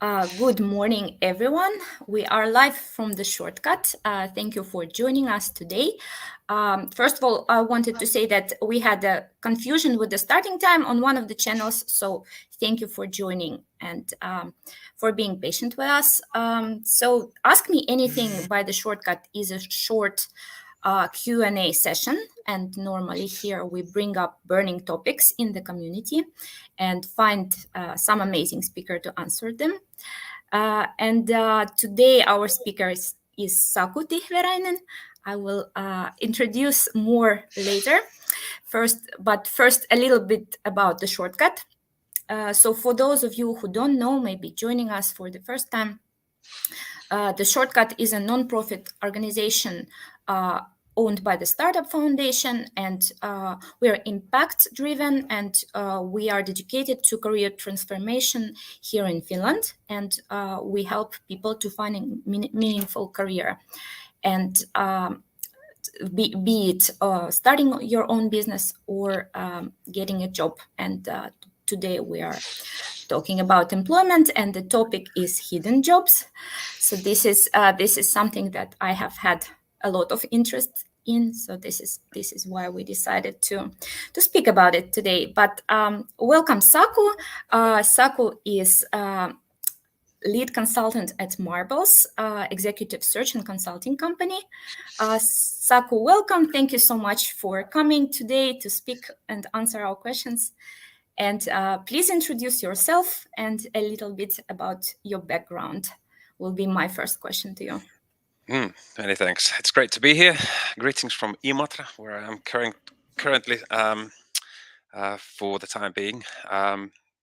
Good morning, everyone. We are live from the shortcut. Thank you for joining us today. First of all, I wanted to say that we had a confusion with the starting time on one of the channels, so thank you for joining and for being patient with us. So Ask Me Anything by the shortcut is a short Q&A session, and normally here we bring up burning topics in the community and find some amazing speaker to answer them. Today our speaker is Saku Tihverainen. I will introduce more later. First a little bit about the shortcut. So for those of you who don't know, maybe joining us for the first time, the Shortcut is a non-profit organization owned by the Startup Foundation, and we are impact-driven, and we are dedicated to career transformation here in Finland, and we help people to find a meaningful career. And be it starting your own business or getting a job. And today we are talking about employment, and the topic is hidden jobs. So this is something that I have had a lot of interest in. So this is why we decided to speak about it today. But welcome, Saku. Saku is lead consultant at Marbles, executive search and consulting company. Saku, welcome. Thank you so much for coming today to speak and answer our questions. And please introduce yourself and a little bit about your background will be my first question to you. Many thanks. It's great to be here. Greetings from Imatra, where I am currently for the time being.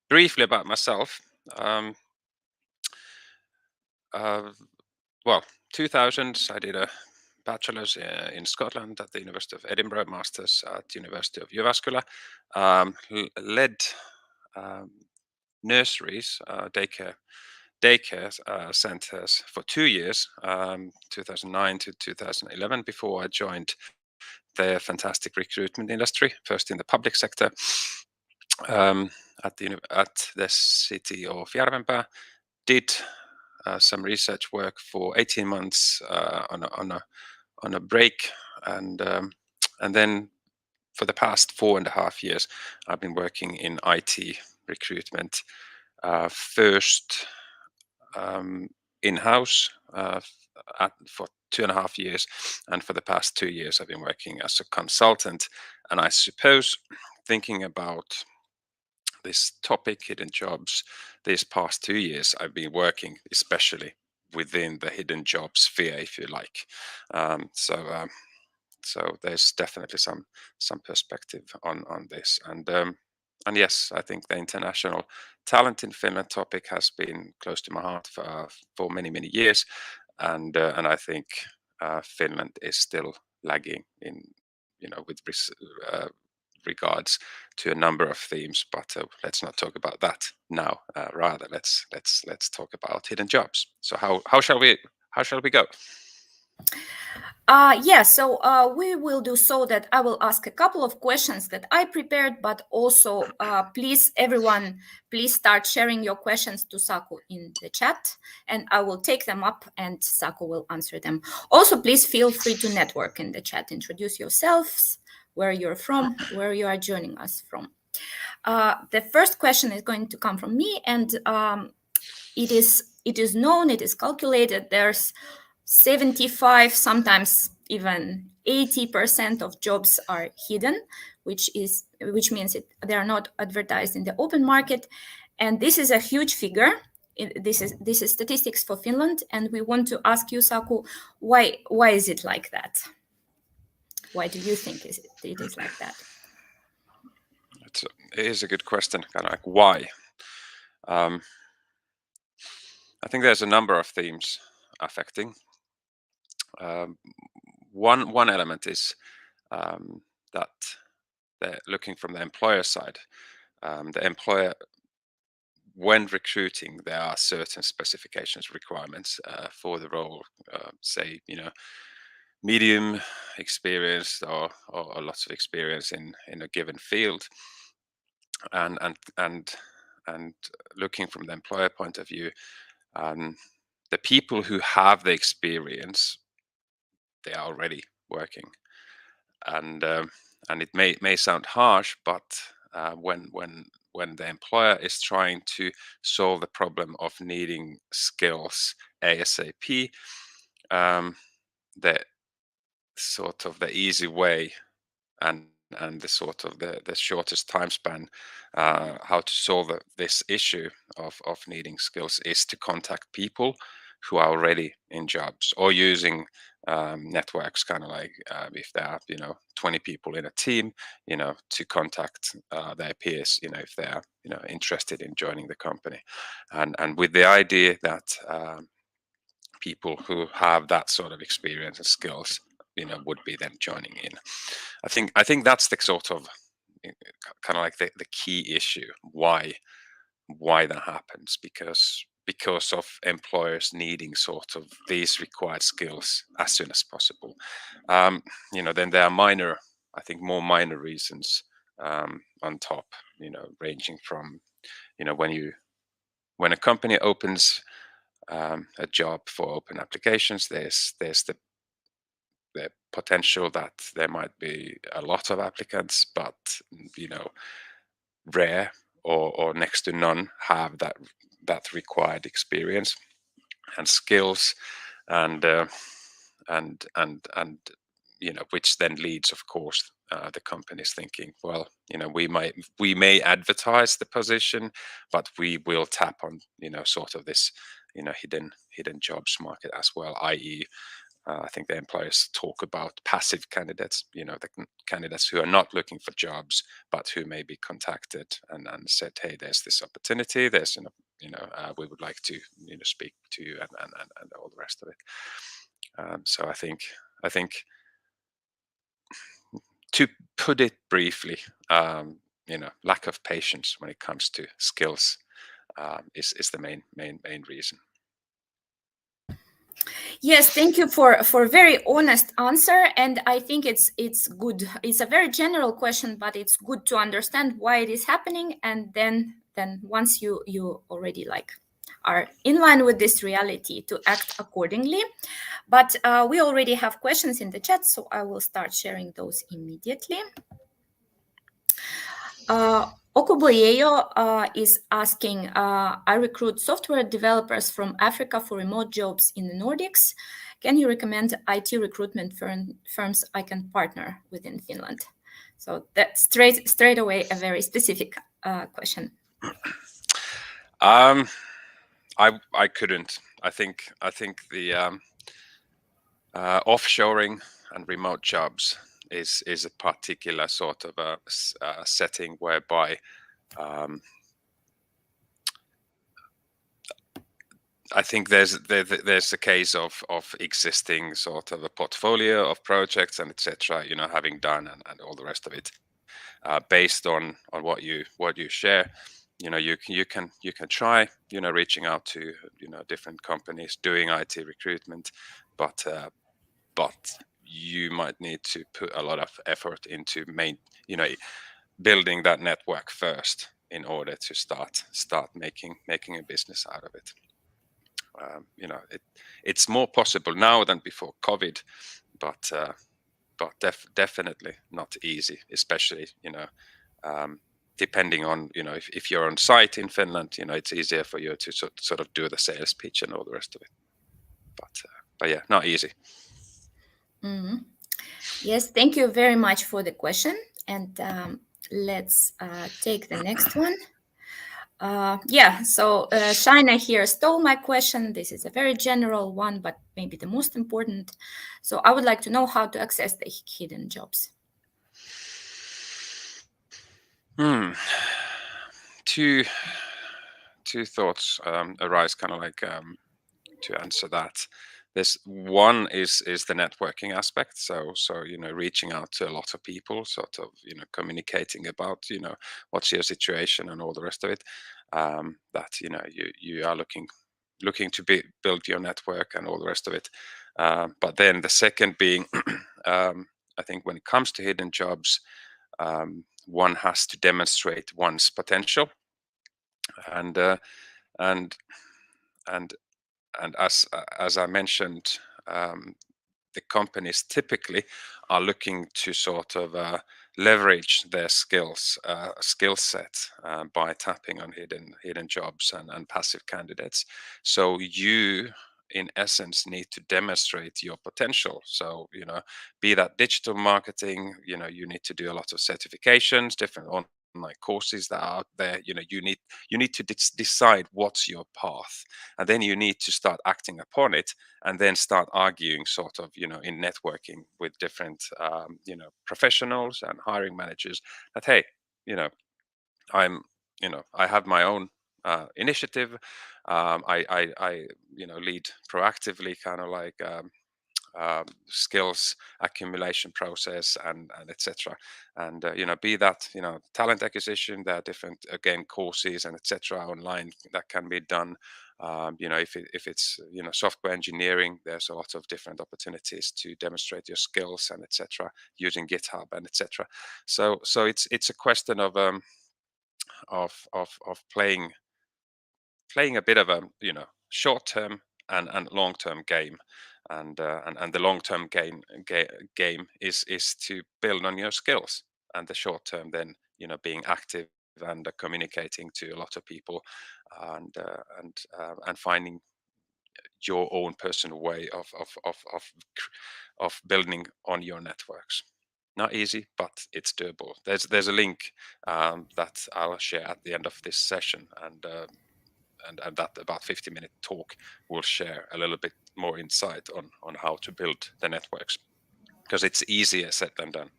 Briefly about myself. Well, 2000s, I did a bachelor's in Scotland at the University of Edinburgh, master's at University of Jyväskylä. Led nurseries, daycare centers for 2 years, 2009 to 2011, before I joined the fantastic recruitment industry, first in the public sector at the city of Järvenpää. Did some research work for 18 months on a break, and then for the past 4.5 years I've been working in IT recruitment, first in-house for 2.5 years, and for the past 2 years I've been working as a consultant. And I suppose, thinking about this topic, hidden jobs, these past 2 years I've been working especially within the hidden job sphere, if you like. So there's definitely some perspective on this. And yes, I think the international talent in Finland topic has been close to my heart for many years, and I think Finland is still lagging in, with regards to a number of themes. But let's not talk about that now. Rather, let's talk about hidden jobs. So how shall we go? So we will do so that I will ask a couple of questions that I prepared, but also please, everyone, please start sharing your questions to Saku in the chat, and I will take them up and Saku will answer them. Also, please feel free to network in the chat, introduce yourselves, where you're from, where you are joining us from. The first question is going to come from me, and it is known, it is calculated, there's 75, sometimes even 80% of jobs are hidden, which means they are not advertised in the open market, and this is a huge figure. This is statistics for Finland, and we want to ask you, Saku, why is it like that? Why do you think it is like that? It is a good question, kind of like why. I think there's a number of themes affecting. One element is that they're looking from the employer side. The employer, when recruiting, there are certain specifications, requirements for the role. Say, medium experience or lots of experience in a given field, and looking from the employer point of view, the people who have the experience, they are already working, and it may sound harsh, but when the employer is trying to solve the problem of needing skills ASAP, the sort of the easy way and the sort of the shortest time span how to solve this issue of needing skills is to contact people who are already in jobs, or using networks, kind of like if there are 20 people in a team, to contact their peers, if they are interested in joining the company, and with the idea that people who have that sort of experience and skills would be then joining in. I think that's the sort of kind of like the key issue why that happens, because of employers needing sort of these required skills as soon as possible. Then there are more minor reasons on top, ranging from when a company opens a job for open applications, there's the potential that there might be a lot of applicants, but rare or next to none have that required experience and skills, and which then leads, of course, the companies thinking, well, we may advertise the position, but we will tap on sort of this hidden jobs market as well, i.e. I think the employers talk about passive candidates, the candidates who are not looking for jobs, but who may be contacted and said, hey, there's this opportunity, there's we would like to speak to you, and all the rest of it. So I think to put it briefly, lack of patience when it comes to skills is the main reason. Yes, thank you for a very honest answer, and I think it's good. It's a very general question, but it's good to understand why it is happening, and then once you already are in line with this reality, to act accordingly. But we already have questions in the chat, so I will start sharing those immediately. Okuboyeyo is asking, I recruit software developers from Africa for remote jobs in the Nordics. Can you recommend IT recruitment firms I can partner with in Finland? So that's straight away a very specific question. I couldn't. I think the offshoring and remote jobs is a particular sort of a setting whereby I think there's a case of existing sort of a portfolio of projects and etc. Having done and all the rest of it, based on what you share. You can try reaching out to different companies doing IT recruitment, but you might need to put a lot of effort into building that network first in order to start making a business out of it. It's more possible now than before COVID, but definitely not easy, especially depending on if you're on site in Finland, it's easier for you to sort of do the sales pitch and all the rest of it, but yeah, not easy. Mm-hmm. Yes, thank you very much for the question, and let's take the next one. So Shaina here stole my question. This is a very general one, but maybe the most important. So I would like to know how to access the hidden jobs. Two thoughts arise kind of like to answer that. This one is the networking aspect. So reaching out to a lot of people, sort of communicating about what's your situation and all the rest of it. That you are looking to build your network and all the rest of it. But then the second being, I think when it comes to hidden jobs, one has to demonstrate one's potential, and as I mentioned, the companies typically are looking to sort of leverage their skill set by tapping on hidden jobs and passive candidates. So you, in essence, need to demonstrate your potential. So, be that digital marketing, you need to do a lot of certifications, different online courses that are out there. You need to decide what's your path, and then you need to start acting upon it, and then start arguing sort of, in networking with different, professionals and hiring managers that, hey, I'm, I have my own initiative. I lead proactively kind of like skills accumulation process and etc. And be that talent acquisition, there are different, again, courses and etc. online that can be done. If it's software engineering, there's a lot of different opportunities to demonstrate your skills and etc. using GitHub and etc. So it's a question of playing a bit of a short term and long term game, and the long term game is to build on your skills, and the short term then being active and communicating to a lot of people, and finding your own personal way of building on your networks. Not easy, but it's doable. There's a link that I'll share at the end of this session, and that about 50-minute talk will share a little bit more insight on how to build the networks, because it's easier said than done.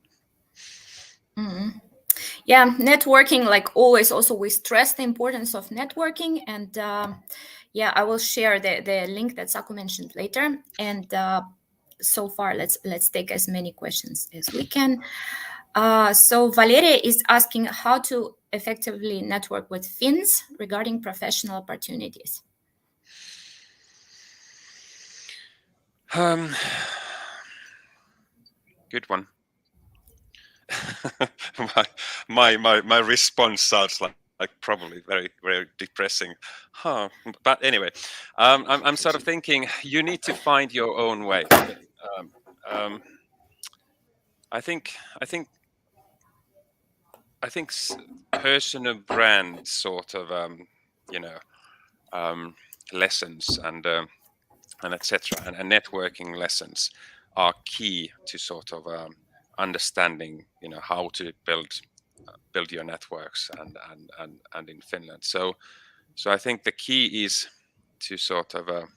Yeah, networking, like always, also we stress the importance of networking, and I will share the link that Saku mentioned later. And so far, let's take as many questions as we can. So Valeria is asking how to effectively network with Finns regarding professional opportunities. Good one. my response sounds like probably very, very depressing, but anyway, I'm sort of thinking you need to find your own way. I think personal brand sort of lessons and etc. and networking lessons are key to sort of understanding how to build your networks and in Finland. So I think the key is to sort of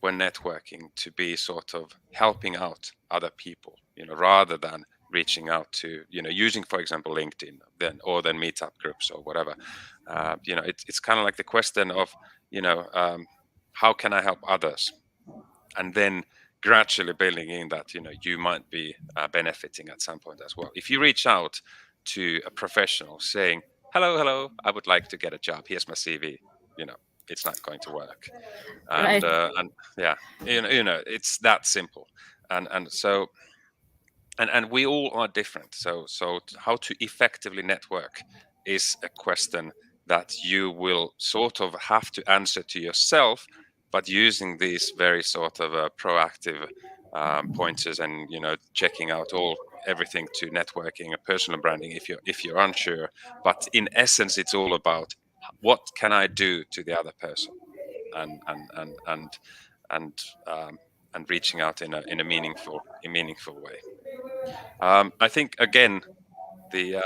when networking, to be sort of helping out other people, rather than reaching out to using, for example, LinkedIn or then meetup groups or whatever. It's kind of like the question of how can I help others, and then gradually building in that you might be benefiting at some point as well. If you reach out to a professional saying hello, I would like to get a job, here's my CV, it's not going to work. And Right. and yeah, it's that simple. And so and we all are different. So how to effectively network is a question that you will sort of have to answer to yourself, but using these very sort of proactive pointers, and checking out everything to networking and personal branding if you're unsure. But in essence, it's all about what can I do to the other person, and reaching out in a meaningful way. I think again the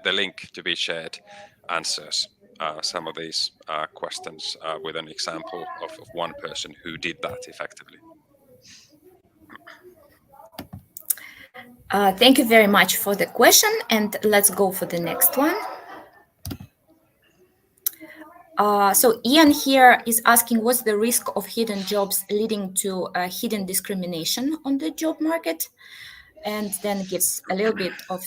link to be shared answers some of these questions with an example of one person who did that effectively. Thank you very much for the question, and let's go for the next one. So Ian here is asking, what's the risk of hidden jobs leading to hidden discrimination on the job market? And then gives a little bit of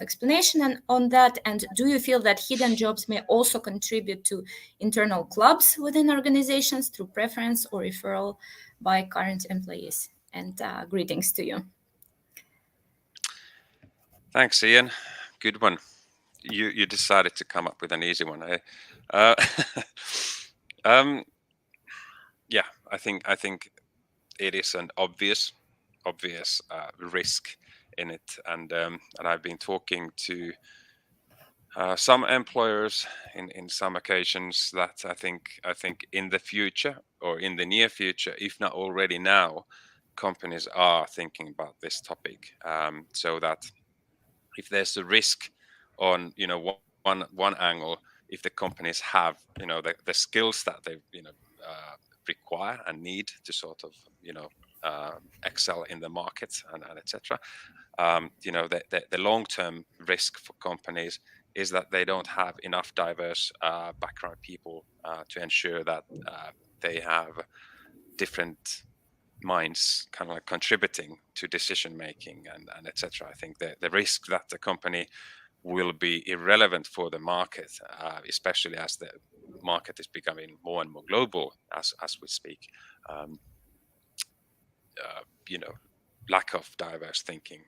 explanation on that. And do you feel that hidden jobs may also contribute to internal clubs within organizations through preference or referral by current employees? And greetings to you. Thanks, Ian. Good one. you decided to come up with an easy one, eh? Uh, yeah, I think it is an obvious risk in it, and I've been talking to some employers in some occasions that I think in the future or in the near future, if not already now, companies are thinking about this topic, so that if there's a risk on one angle, if the companies have the skills that they uh, require and need to sort of excel in the market and etc. The long-term risk for companies is that they don't have enough diverse background people to ensure that they have different minds kind of like contributing to decision making and etc. I think the risk that the company will be irrelevant for the market, especially as the market is becoming more and more global as we speak. Um, Lack of diverse thinking,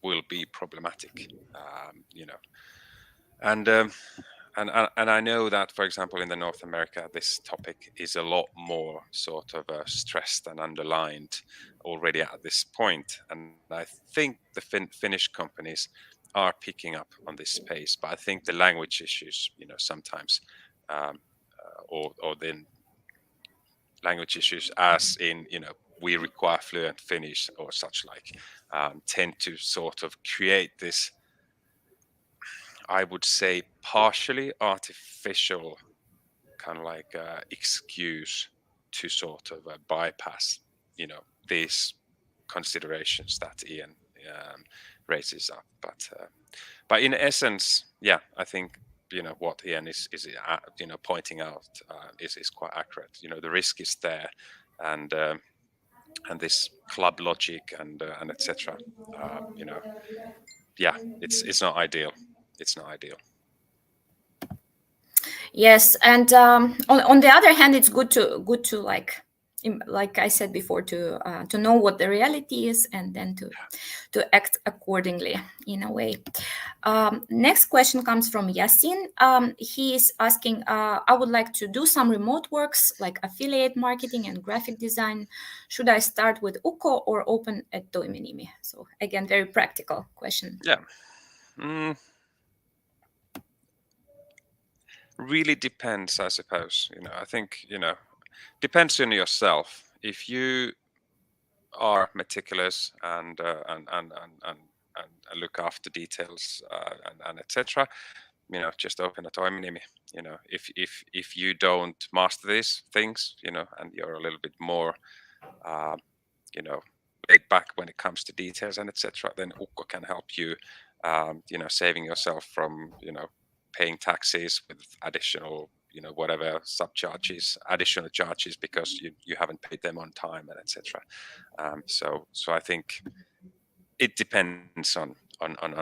will be problematic. And and I know that, for example, in the North America, this topic is a lot more sort of stressed and underlined already at this point. And I think the Finnish companies are picking up on this space. But I think the language issues, sometimes, um, or then language issues, as in, we require fluent Finnish or such like, tend to sort of create this, I would say, partially artificial kind of like excuse to sort of bypass, these considerations that Ian raises up. But in essence, yeah, I think what Ian is pointing out is quite accurate. The risk is there, and this club logic and etc. Yeah, it's not ideal. It's not ideal. Yes, and on the other hand, it's good to like I said before, to know what the reality is, and then to act accordingly in a way. Next question comes from Yasin. He is asking, I would like to do some remote works like affiliate marketing and graphic design. Should I start with Ukko or open at Toiminimi? So again, very practical question. Yeah. Really depends, I suppose. I think depends on yourself. If you are meticulous and look after details and etc. Just open a Toiminimi. If you don't master these things, and you're a little bit more, laid back when it comes to details and etc., then Ukko can help you, saving yourself from paying taxes with additional whatever subcharges, additional charges because you haven't paid them on time and etc. So I think it depends on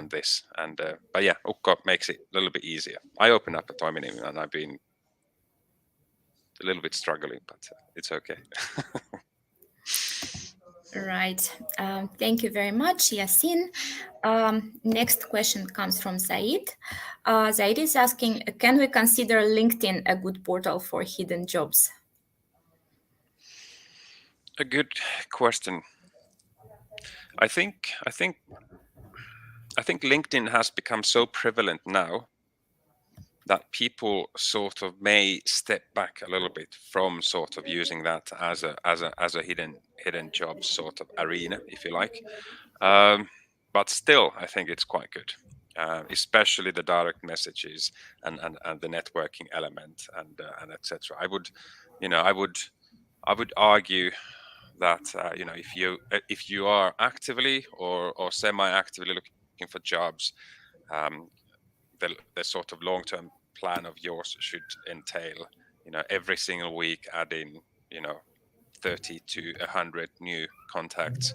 this, and but yeah, Ukko makes it a little bit easier. I open up a Toiminimi and I've been a little bit struggling, but it's okay. Right. Thank you very much, Yasin. Next question comes from Zaid. Zaid is asking, can we consider LinkedIn a good portal for hidden jobs? A good question. I think LinkedIn has become so prevalent now that people sort of may step back a little bit from sort of using that as a hidden job sort of arena, if you like. But still, I think it's quite good, especially the direct messages and the networking element and etc. I would argue that if you are actively or semi-actively looking for jobs, the sort of long-term plan of yours should entail every single week adding 30 to 100 new contacts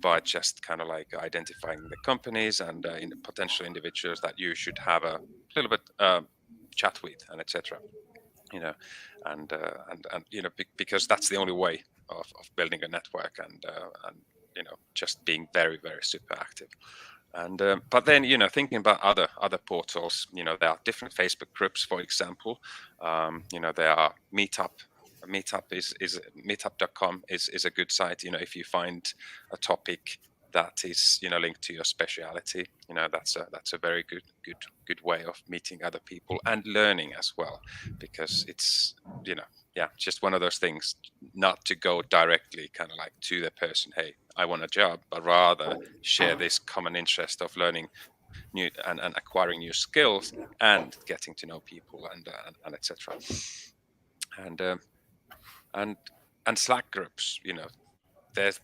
by just kind of like identifying the companies and potential individuals that you should have a little bit chat with and etc. And because that's the only way of building a network and just being very, very super active. And but then, you know, thinking about other portals, you know, there are different Facebook groups, for example. You know, there are Meetup is meetup.com is a good site. You know, if you find a topic that is, you know, linked to your speciality, you know, that's a very good way of meeting other people and learning as well, because it's, you know, yeah, just one of those things, not to go directly kind of like to the person, hey, I want a job, but rather share this common interest of learning new and acquiring new skills and getting to know people and etc. And and Slack groups, you know, there's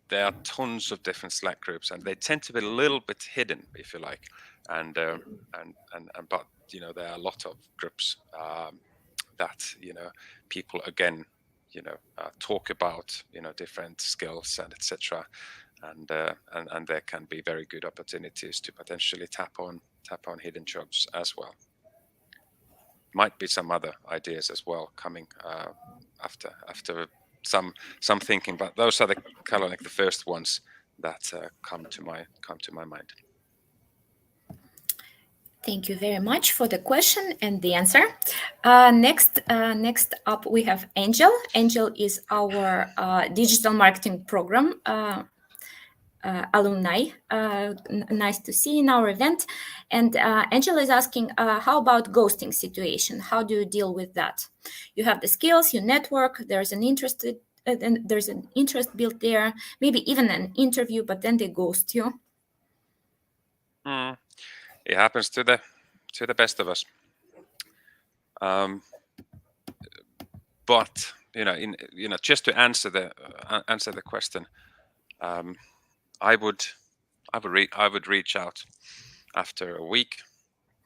there are tons of different Slack groups, and they tend to be a little bit hidden, if you like. And but you know, there are a lot of groups that, you know, people again, you know, talk about, you know, different skills and etc. And there can be very good opportunities to potentially tap on hidden jobs as well. Might be some other ideas as well coming after some thinking, but those are the kind of like the first ones that come to my mind. Thank you very much for the question and the answer. Next up, we have Angel. Angel is our digital marketing program alumni. Nice to see in our event. And Angel is asking, how about ghosting situation? How do you deal with that? You have the skills, you network, there's an interest built there, maybe even an interview, but then they ghost you. It happens to the best of us. But you know, just to answer the question, I would reach out after a week,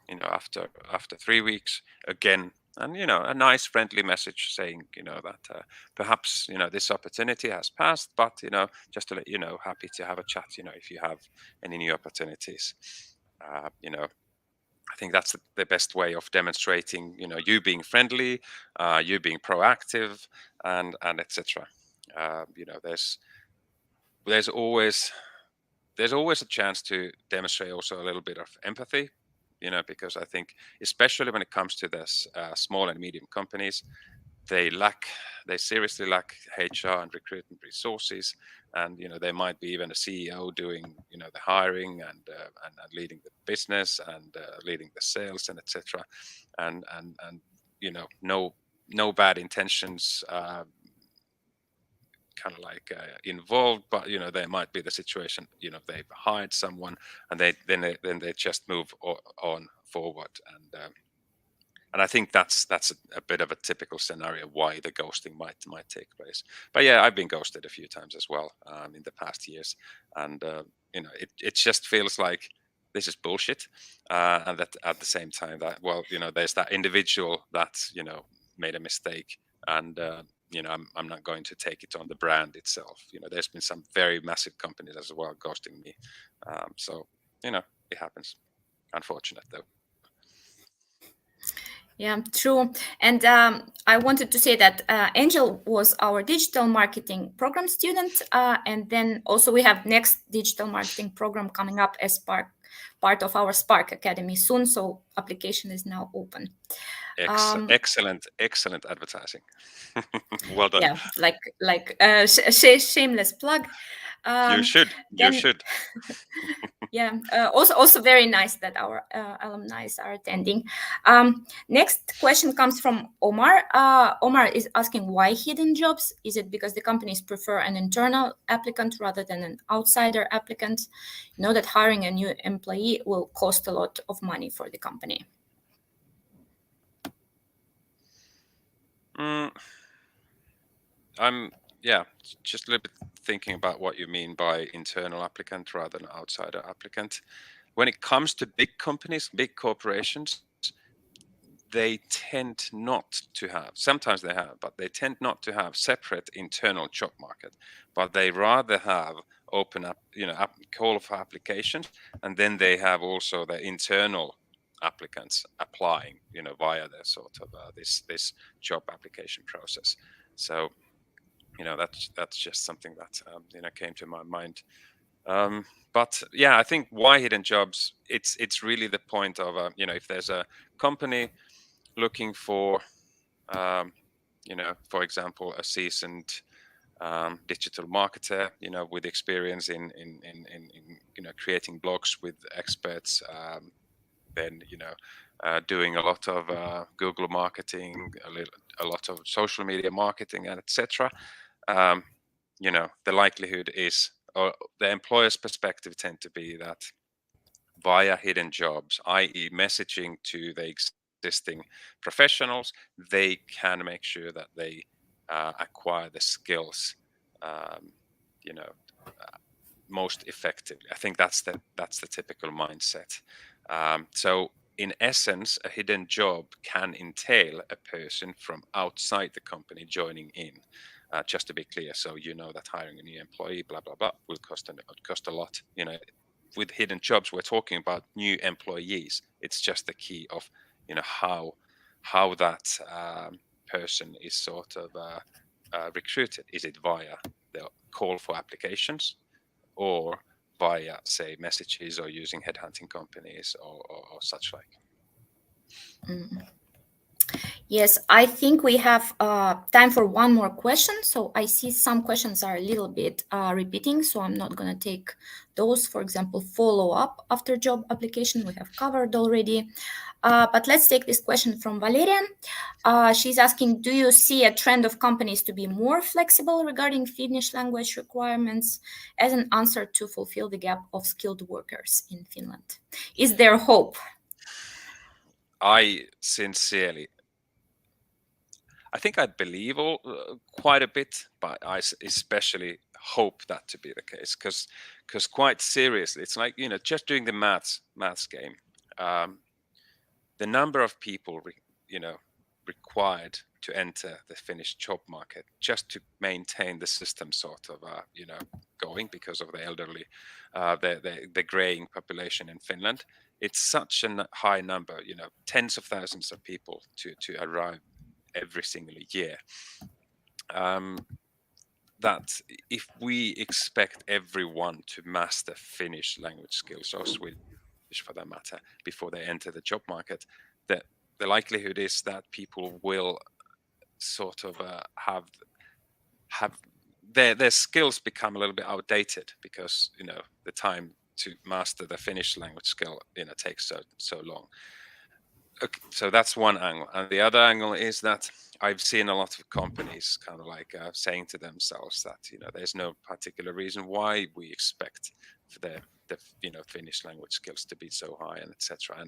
you know, after 3 weeks again, and you know, a nice friendly message saying, you know, that perhaps, you know, this opportunity has passed, but you know, just to let you know, happy to have a chat, you know, if you have any new opportunities. You know, I think that's the best way of demonstrating, you know, you being friendly, you being proactive, and etc. You know, there's always a chance to demonstrate also a little bit of empathy, you know, because I think especially when it comes to this small and medium companies, they seriously lack HR and recruitment resources, and you know, there might be even a CEO doing, you know, the hiring and leading the business and leading the sales and etc. And you know, no bad intentions kind of like involved, but you know, there might be the situation, you know, they've hired someone and they just move on forward, and I think that's a bit of a typical scenario why the ghosting might take place. But yeah, I've been ghosted a few times as well in the past years, and you know, it just feels like this is bullshit, and that at the same time that, well, you know, there's that individual that, you know, made a mistake, and you know, I'm not going to take it on the brand itself. You know, there's been some very massive companies as well ghosting me, so you know, it happens. Unfortunate though. Yeah, true. And I wanted to say that Angel was our digital marketing program student. And then also we have next digital marketing program coming up as part of our Spark Academy soon. So application is now open. Excellent advertising. Well done. Yeah, like shameless plug. You should. Yeah, also very nice that our alumni are attending. Next question comes from Omar. Omar is asking, why hidden jobs? Is it because the companies prefer an internal applicant rather than an outsider applicant? You know that hiring a new employee will cost a lot of money for the company. I'm just a little bit thinking about what you mean by internal applicant rather than outsider applicant. When it comes to big companies, big corporations, they tend not to have, sometimes they have, but they tend not to have separate internal job market, but they rather have open up, you know, call for applications, and then they have also the internal applicants applying, you know, via their sort of this job application process. So, you know, that's just something that you know, came to my mind. But yeah, I think why hidden jobs? It's really the point of if there's a company looking for for example, a seasoned digital marketer, with experience in creating blogs with experts, then doing a lot of Google marketing, a lot of social media marketing, and etc. The likelihood is, or the employer's perspective tend to be that via hidden jobs, i.e., messaging to the existing professionals, they can make sure that they acquire the skills, um, you know, most effectively. I think that's the typical mindset. So in essence, a hidden job can entail a person from outside the company joining in. Just to be clear, so that hiring a new employee, blah blah blah, will cost a lot. With hidden jobs, we're talking about new employees. It's just the key of how that person is sort of recruited. Is it via the call for applications, or via, say, messages, or using headhunting companies, or such like? Yes, I think we have time for one more question. So I see some questions are a little bit repeating, so I'm not going to take those. For example, follow up after job application, we have covered already. But let's take this question from Valerian. She's asking, do you see a trend of companies to be more flexible regarding Finnish language requirements as an answer to fulfill the gap of skilled workers in Finland? Is there hope? I think I believe quite a bit, but I especially hope that to be the case, because quite seriously, it's like, just doing the maths game. The number of people required to enter the Finnish job market just to maintain the system sort of going, because of the elderly, the graying population in Finland. It's such a high number, tens of thousands of people to arrive every single year, that if we expect everyone to master Finnish language skills, or Swedish for that matter, before they enter the job market, the likelihood is that people will sort of have their skills become a little bit outdated, because the time to master the Finnish language skill takes so long. Okay, so that's one angle, and the other angle is that I've seen a lot of companies kind of like saying to themselves that there's no particular reason why we expect for the Finnish language skills to be so high, and etc.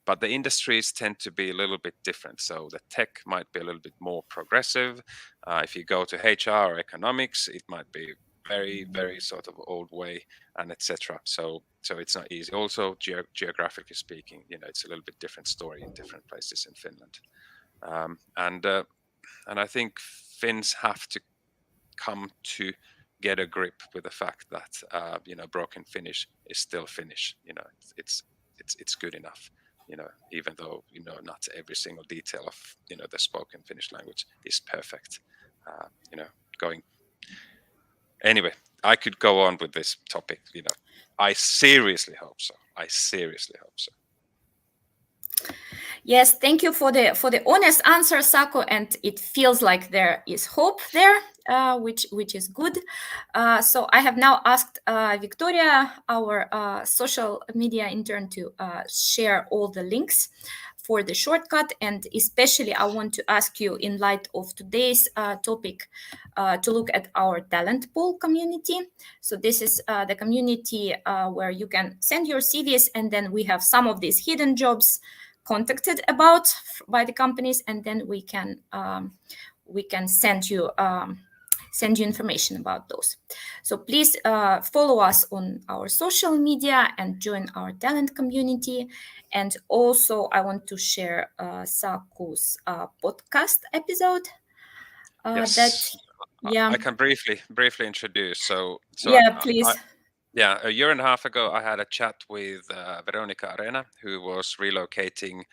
But the industries tend to be a little bit different. So the tech might be a little bit more progressive. If you go to HR or economics, it might be very, very sort of old way, and etc. So it's not easy. Also, geographically speaking, it's a little bit different story in different places in Finland. And I think Finns have to come to get a grip with the fact that broken Finnish is still Finnish. It's good enough. Even though not every single detail of the spoken Finnish language is perfect. Going. Anyway, I could go on with this topic. I seriously hope so. Yes, thank you for the honest answer, Saku, and it feels like there is hope there, which is good. So I have now asked Victoria, our social media intern, to share all the links for the shortcut, and especially I want to ask you, in light of today's topic, to look at our talent pool community. So this is the community where you can send your CVs, and then we have some of these hidden jobs contacted about by the companies, and then we can send you information about those. So please follow us on our social media and join our talent community. And also I want to share Saku's podcast episode. Yes, I can briefly introduce. So yeah, please. A year and a half ago, I had a chat with Veronica Arena, who was relocating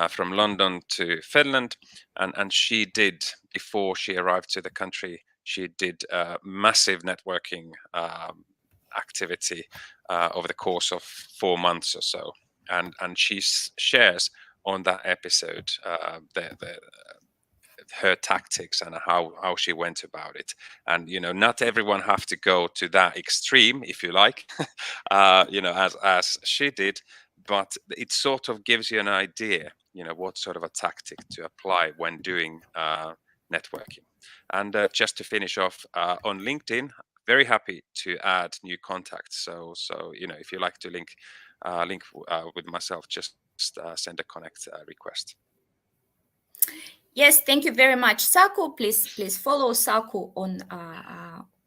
from London to Finland, and she did, before she arrived to the country, she did massive networking activity over the course of 4 months or so, and she shares on that episode her tactics and how she went about it. And not everyone have to go to that extreme, if you like, as she did, but it sort of gives you an idea, what sort of a tactic to apply when doing networking. And just to finish off, on LinkedIn, very happy to add new contacts. So if you like to link with myself, just send a connect request. Yes, thank you very much, Saku. Please follow Saku on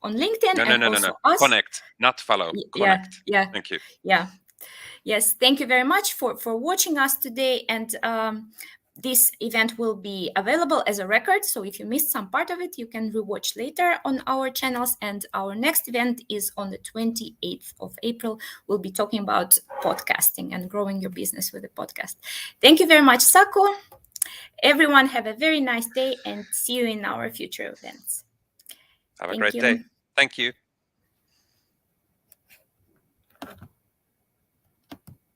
LinkedIn No. us. Connect, not follow. Connect. Yeah. Thank you. Yeah. Yes, thank you very much for watching us today. And this event will be available as a record. So if you missed some part of it, you can rewatch later on our channels. And our next event is on the 28th of April. We'll be talking about podcasting and growing your business with a podcast. Thank you very much, Saku. Everyone have a very nice day and see you in our future events. Have a great day. Thank you.